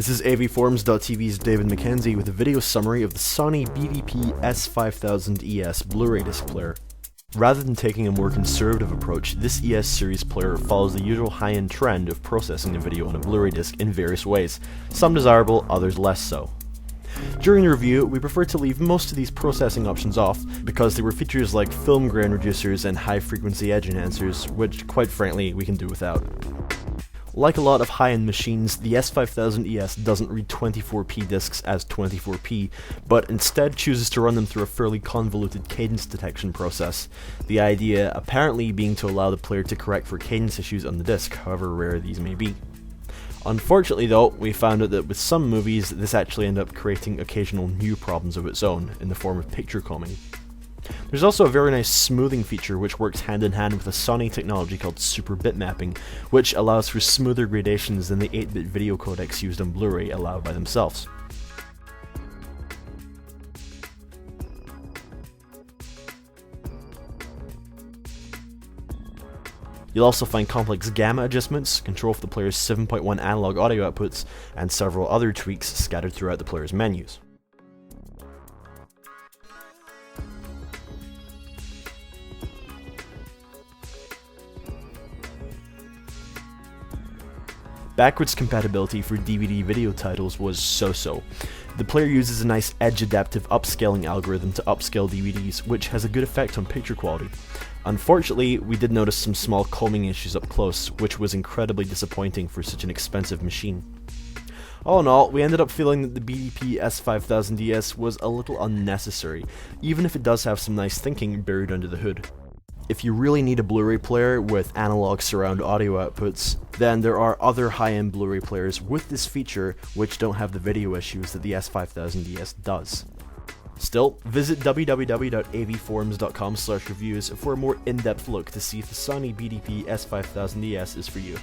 This is AVForums.tv's David McKenzie with a video summary of the Sony BDP-S5000ES Blu-ray disc player. Rather than taking a more conservative approach, this ES series player follows the usual high-end trend of processing the video on a Blu-ray disc in various ways, some desirable, others less so. During the review, we prefer to leave most of these processing options off because there were features like film grain reducers and high-frequency edge enhancers, which, quite frankly, we can do without. Like a lot of high-end machines, the S5000ES doesn't read 24p discs as 24p, but instead chooses to run them through a fairly convoluted cadence detection process, the idea apparently being to allow the player to correct for cadence issues on the disc, however rare these may be. Unfortunately though, we found out that with some movies, this actually ended up creating occasional new problems of its own, in the form of picture combing. There's also a very nice smoothing feature which works hand in hand with a Sony technology called super bit mapping, which allows for smoother gradations than the 8-bit video codecs used on Blu-ray allow by themselves. You'll also find complex gamma adjustments, control for the player's 7.1 analog audio outputs, and several other tweaks scattered throughout the player's menus. Backwards compatibility for DVD video titles was so-so. The player uses a nice edge-adaptive upscaling algorithm to upscale DVDs, which has a good effect on picture quality. Unfortunately, we did notice some small combing issues up close, which was incredibly disappointing for such an expensive machine. All in all, we ended up feeling that the BDP-S5000ES was a little unnecessary, even if it does have some nice thinking buried under the hood. If you really need a Blu-ray player with analog surround audio outputs, then there are other high-end Blu-ray players with this feature which don't have the video issues that the S5000ES does. Still, visit www.avforums.com/reviews for a more in-depth look to see if the Sony BDP-S5000ES is for you.